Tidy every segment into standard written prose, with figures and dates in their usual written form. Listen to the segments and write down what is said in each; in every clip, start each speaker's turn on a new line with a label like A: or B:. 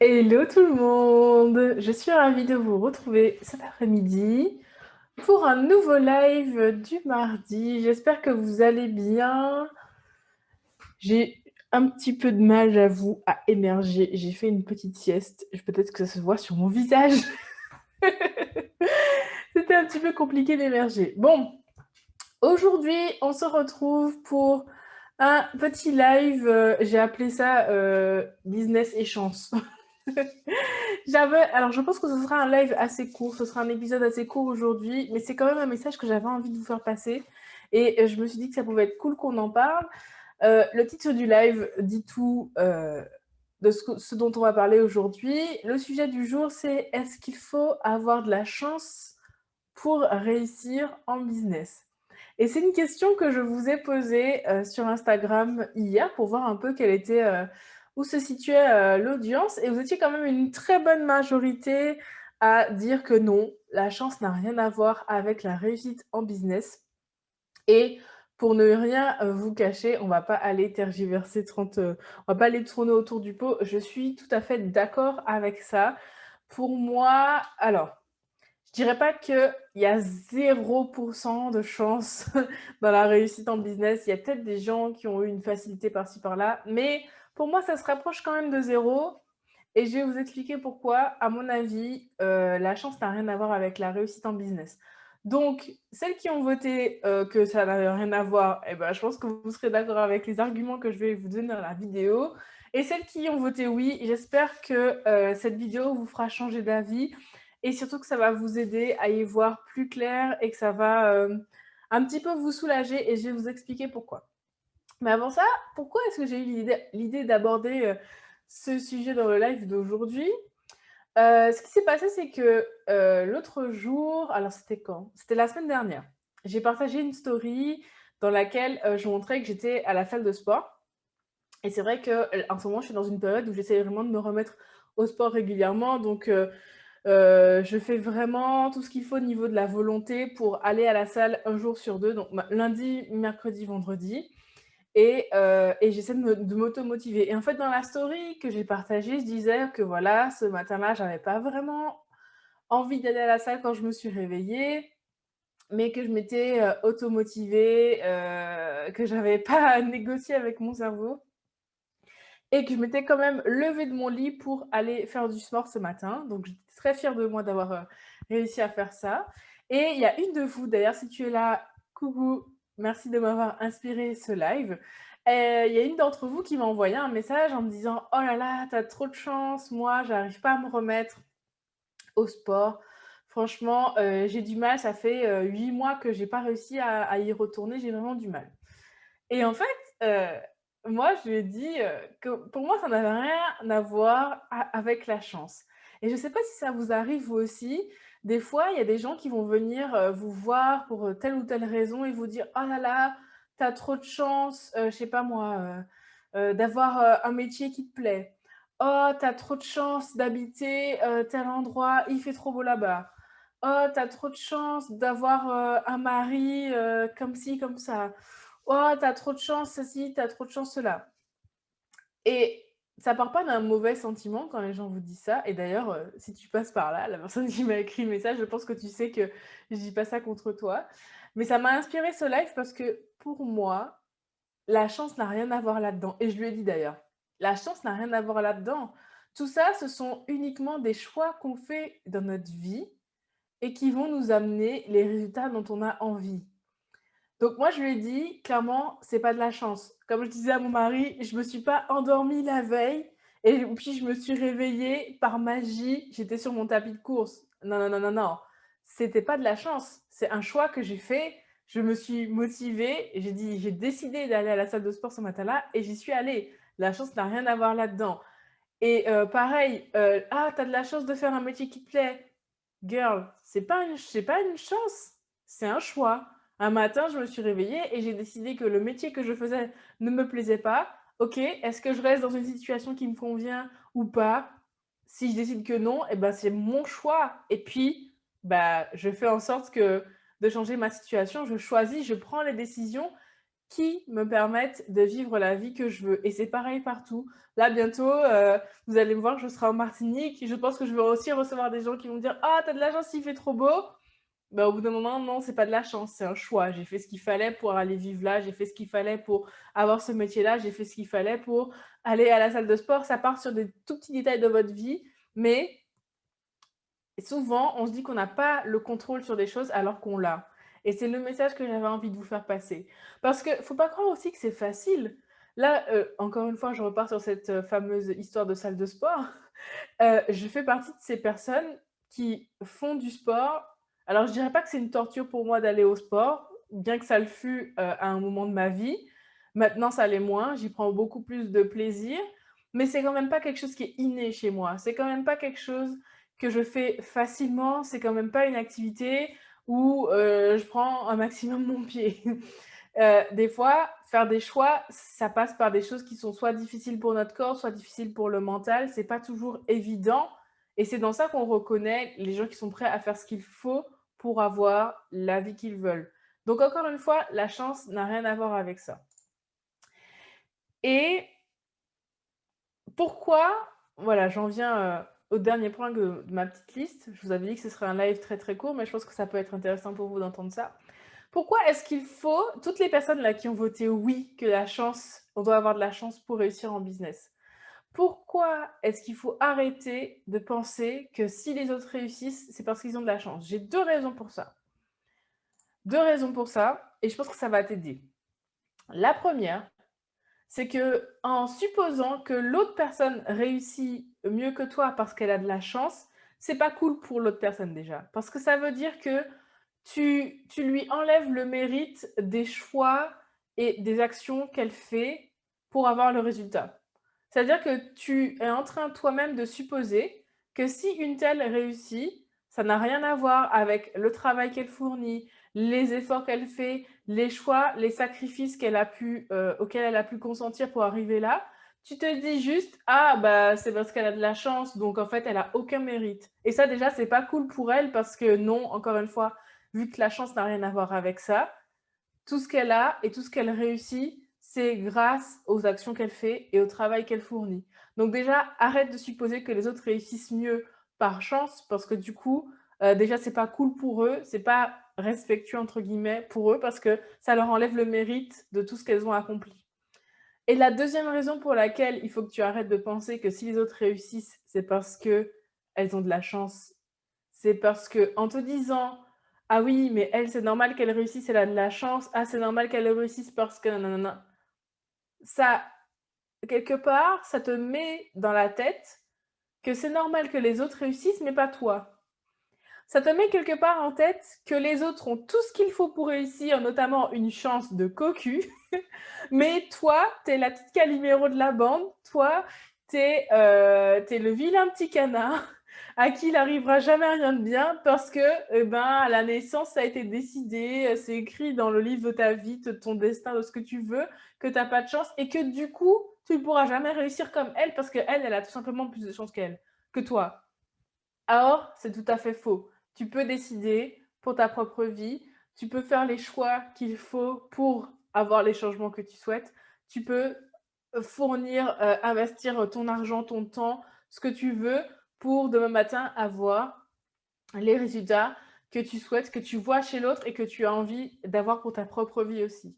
A: Hello tout le monde! Je suis ravie de vous retrouver cet après-midi pour un nouveau live du mardi. J'espère que vous allez bien. J'ai un petit peu de mal, j'avoue, à émerger. J'ai fait une petite sieste. Peut-être que ça se voit sur mon visage. C'était un petit peu compliqué d'émerger. Bon, aujourd'hui, on se retrouve pour un petit live. J'ai appelé ça Business et chance. Alors je pense que ce sera un live assez court, ce sera un épisode assez court aujourd'hui, mais c'est quand même un message que j'avais envie de vous faire passer. Et je me suis dit que ça pouvait être cool qu'on en parle. Le titre du live dit tout de ce dont on va parler aujourd'hui. Le sujet du jour, c'est est-ce qu'il faut avoir de la chance pour réussir en business? Et c'est une question que je vous ai posée sur Instagram hier pour voir un peu quelle était, où se situait l'audience. Et vous étiez quand même une très bonne majorité à dire que non, la chance n'a rien à voir avec la réussite en business. Et pour ne rien vous cacher, on va pas aller tergiverser 30, on va pas aller tourner autour du pot. Je suis tout à fait d'accord avec ça. Pour moi, alors, je dirais pas qu'il y a 0% de chance dans la réussite en business. Il y a peut-être des gens qui ont eu une facilité par-ci par-là, mais pour moi, ça se rapproche quand même de zéro. Et je vais vous expliquer pourquoi, à mon avis, la chance n'a rien à voir avec la réussite en business. Donc, celles qui ont voté que ça n'avait rien à voir, eh ben, je pense que vous serez d'accord avec les arguments que je vais vous donner dans la vidéo. Et celles qui ont voté oui, j'espère que cette vidéo vous fera changer d'avis et surtout que ça va vous aider à y voir plus clair et que ça va un petit peu vous soulager et je vais vous expliquer pourquoi. Mais avant ça, pourquoi est-ce que j'ai eu l'idée d'aborder ce sujet dans le live d'aujourd'hui? Ce qui s'est passé, c'est que l'autre jour, alors c'était quand? C'était la semaine dernière. J'ai partagé une story dans laquelle je montrais que j'étais à la salle de sport. Et c'est vrai qu'en ce moment, je suis dans une période où j'essaie vraiment de me remettre au sport régulièrement. Donc, je fais vraiment tout ce qu'il faut au niveau de la volonté pour aller à la salle un jour sur deux, donc lundi, mercredi, vendredi. Et j'essaie de m'auto-motiver. Et en fait, dans la story que j'ai partagée, je disais que voilà, ce matin-là, j'avais pas vraiment envie d'aller à la salle quand je me suis réveillée, mais que je m'étais auto-motivée, que j'avais pas négocié avec mon cerveau et que je m'étais quand même levée de mon lit pour aller faire du sport ce matin. Donc, j'étais très fière de moi d'avoir réussi à faire ça. Et il y a une de vous, d'ailleurs, si tu es là, coucou, merci de m'avoir inspiré ce live. Il y a une d'entre vous qui m'a envoyé un message en me disant oh là là, t'as trop de chance, moi, j'arrive pas à me remettre au sport. Franchement, j'ai du mal, ça fait 8 mois que j'ai pas réussi à y retourner, j'ai vraiment du mal. Et en fait, moi, je lui ai dit, que pour moi, ça n'avait rien à voir avec la chance. Et je ne sais pas si ça vous arrive vous aussi. Des fois, il y a des gens qui vont venir, vous voir pour, telle ou telle raison et vous dire: «Oh là là, tu as trop de chance», je sais pas moi, d'avoir, un métier qui te plaît. «Oh, tu as trop de chance d'habiter, tel endroit, il fait trop beau là-bas. Oh, tu as trop de chance d'avoir, un mari, comme ci, comme ça. Oh, t'as trop de chance, ceci, t'as trop de chance, cela. Et ça part pas d'un mauvais sentiment quand les gens vous disent ça. Et d'ailleurs, si tu passes par là, la personne qui m'a écrit le message, je pense que tu sais que je dis pas ça contre toi. Mais ça m'a inspiré ce live parce que pour moi, la chance n'a rien à voir là-dedans. Et je lui ai dit d'ailleurs, la chance n'a rien à voir là-dedans. Tout ça, ce sont uniquement des choix qu'on fait dans notre vie et qui vont nous amener les résultats dont on a envie. Donc moi, je lui ai dit, clairement, c'est pas de la chance. Comme je disais à mon mari, je me suis pas endormie la veille et puis je me suis réveillée par magie, j'étais sur mon tapis de course. Non, non, non, non, non. C'était pas de la chance. C'est un choix que j'ai fait. Je me suis motivée, j'ai dit, j'ai décidé d'aller à la salle de sport ce matin-là et j'y suis allée. La chance n'a rien à voir là-dedans. Et pareil, ah, t'as de la chance de faire un métier qui te plaît. Girl, c'est pas une chance, c'est un choix. Un matin, je me suis réveillée et j'ai décidé que le métier que je faisais ne me plaisait pas. Ok, est-ce que je reste dans une situation qui me convient ou pas? Si je décide que non, eh ben c'est mon choix. Et puis, bah, je fais en sorte que de changer ma situation. Je choisis, je prends les décisions qui me permettent de vivre la vie que je veux et c'est pareil partout. Là, bientôt, vous allez me voir, je serai en Martinique. Je pense que je vais aussi recevoir des gens qui vont me dire: «Ah, tu as de la chance, il fait trop beau». Bah, au bout d'un moment, non, c'est pas de la chance, c'est un choix. J'ai fait ce qu'il fallait pour aller vivre là, j'ai fait ce qu'il fallait pour avoir ce métier-là, j'ai fait ce qu'il fallait pour aller à la salle de sport. Ça part sur des tout petits détails de votre vie, mais souvent, on se dit qu'on n'a pas le contrôle sur des choses alors qu'on l'a. Et c'est le message que j'avais envie de vous faire passer. Parce que faut pas croire aussi que c'est facile. Là, encore une fois, je repars sur cette fameuse histoire de salle de sport. Je fais partie de ces personnes qui font du sport. Alors, je dirais pas que c'est une torture pour moi d'aller au sport, bien que ça le fut à un moment de ma vie. Maintenant, ça l'est moins. J'y prends beaucoup plus de plaisir. Mais c'est quand même pas quelque chose qui est inné chez moi. C'est quand même pas quelque chose que je fais facilement. C'est quand même pas une activité où je prends un maximum mon pied. Des fois, faire des choix, ça passe par des choses qui sont soit difficiles pour notre corps, soit difficiles pour le mental. C'est pas toujours évident et c'est dans ça qu'on reconnaît les gens qui sont prêts à faire ce qu'il faut pour avoir la vie qu'ils veulent. Donc encore une fois, la chance n'a rien à voir avec ça. Et pourquoi, voilà, j'en viens au dernier point de ma petite liste. Je vous avais dit que ce serait un live très très court, mais je pense que ça peut être intéressant pour vous d'entendre ça. Pourquoi est-ce qu'il faut, toutes les personnes là qui ont voté oui, que la chance, on doit avoir de la chance pour réussir en business, pourquoi est-ce qu'il faut arrêter de penser que si les autres réussissent, c'est parce qu'ils ont de la chance? J'ai deux raisons pour ça. Deux raisons pour ça, et je pense que ça va t'aider. La première, c'est que en supposant que l'autre personne réussit mieux que toi parce qu'elle a de la chance, c'est pas cool pour l'autre personne déjà. Parce que ça veut dire que tu lui enlèves le mérite des choix et des actions qu'elle fait pour avoir le résultat. C'est-à-dire que tu es en train toi-même de supposer que si une telle réussit, ça n'a rien à voir avec le travail qu'elle fournit, les efforts qu'elle fait, les choix, les sacrifices auxquels elle a pu consentir pour arriver là. Tu te dis juste, ah bah c'est parce qu'elle a de la chance, donc en fait elle a aucun mérite. Et ça déjà c'est pas cool pour elle parce que non, encore une fois, vu que la chance n'a rien à voir avec ça, tout ce qu'elle a et tout ce qu'elle réussit, c'est grâce aux actions qu'elle fait et au travail qu'elle fournit. Donc déjà, arrête de supposer que les autres réussissent mieux par chance, parce que du coup, déjà, c'est pas cool pour eux, c'est pas respectueux entre guillemets pour eux, parce que ça leur enlève le mérite de tout ce qu'elles ont accompli. Et la deuxième raison pour laquelle il faut que tu arrêtes de penser que si les autres réussissent, c'est parce que elles ont de la chance, c'est parce que en te disant: «Ah oui, mais elle, c'est normal qu'elle réussisse, elle a de la chance. Ah, c'est normal qu'elle réussisse parce que nanana», ça, quelque part, ça te met dans la tête que c'est normal que les autres réussissent, mais pas toi. Ça te met quelque part en tête que les autres ont tout ce qu'il faut pour réussir, notamment une chance de cocu, mais toi, t'es la petite Calimero de la bande. Toi, t'es le vilain petit canard à qui il n'arrivera jamais rien de bien parce que, eh ben, à la naissance, ça a été décidé, c'est écrit dans le livre de ta vie, de ton destin, de ce que tu veux, que t'as pas de chance et que du coup, tu ne pourras jamais réussir comme elle parce qu'elle, elle a tout simplement plus de chance que toi. Or, c'est tout à fait faux. Tu peux décider pour ta propre vie, tu peux faire les choix qu'il faut pour avoir les changements que tu souhaites. Tu peux fournir, investir ton argent, ton temps, ce que tu veux pour demain matin avoir les résultats que tu souhaites, que tu vois chez l'autre et que tu as envie d'avoir pour ta propre vie aussi.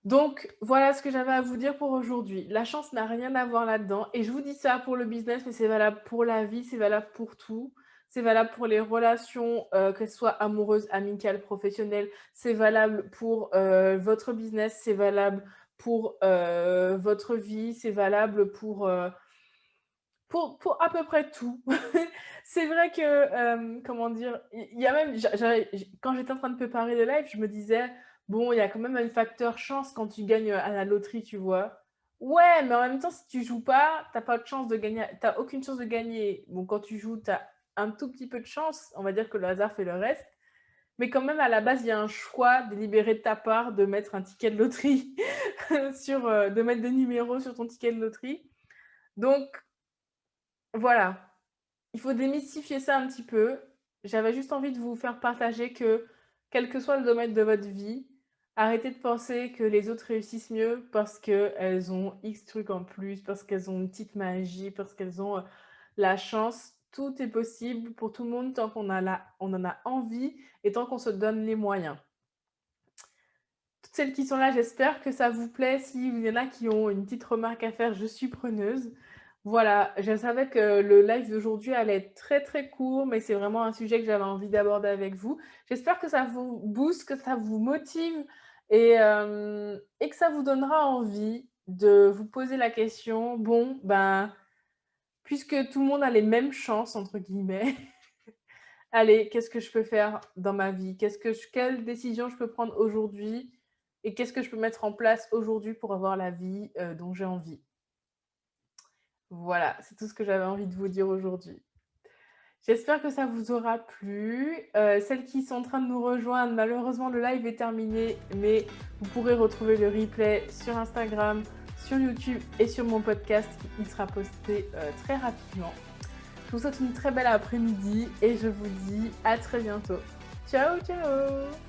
A: Donc, voilà ce que j'avais à vous dire pour aujourd'hui. La chance n'a rien à voir là-dedans. Et je vous dis ça pour le business, mais c'est valable pour la vie, c'est valable pour tout. C'est valable pour les relations, qu'elles soient amoureuses, amicales, professionnelles. C'est valable pour votre business, c'est valable pour votre vie, c'est valable pour à peu près tout. C'est vrai que, comment dire? Il y a même quand j'étais en train de préparer le live, je me disais: «Bon, il y a quand même un facteur chance quand tu gagnes, à la loterie», tu vois? Ouais, mais en même temps, si tu joues pas, tu pas de chance de gagner, tu aucune chance de gagner. Bon, quand tu joues, tu as un tout petit peu de chance, on va dire que le hasard fait le reste, mais quand même, à la base, il y a un choix délibéré de ta part de mettre un ticket de loterie de mettre des numéros sur ton ticket de loterie. Donc voilà. Il faut démystifier ça un petit peu. J'avais juste envie de vous faire partager que, quel que soit le domaine de votre vie, Arrêtez de penser que les autres réussissent mieux parce qu'elles ont X trucs en plus, parce qu'elles ont une petite magie, parce qu'elles ont, la chance. Tout est possible pour tout le monde tant on en a envie et tant qu'on se donne les moyens. Toutes celles qui sont là, j'espère que ça vous plaît. S'il y en a qui ont une petite remarque à faire, je suis preneuse. Voilà, je savais que le live d'aujourd'hui allait être très, très court, mais c'est vraiment un sujet que j'avais envie d'aborder avec vous. J'espère que ça vous booste, que ça vous motive et que ça vous donnera envie de vous poser la question: «Bon, ben, puisque tout le monde a les mêmes chances» entre guillemets, allez, qu'est-ce que je peux faire dans ma vie? Quelle décision je peux prendre aujourd'hui? Et qu'est-ce que je peux mettre en place aujourd'hui pour avoir la vie, dont j'ai envie? Voilà, c'est tout ce que j'avais envie de vous dire aujourd'hui. J'espère que ça vous aura plu. Celles qui sont en train de nous rejoindre, malheureusement le live est terminé, mais vous pourrez retrouver le replay sur Instagram, sur YouTube et sur mon podcast. Il sera posté, très rapidement. Je vous souhaite une très belle après-midi et je vous dis à très bientôt. Ciao, ciao!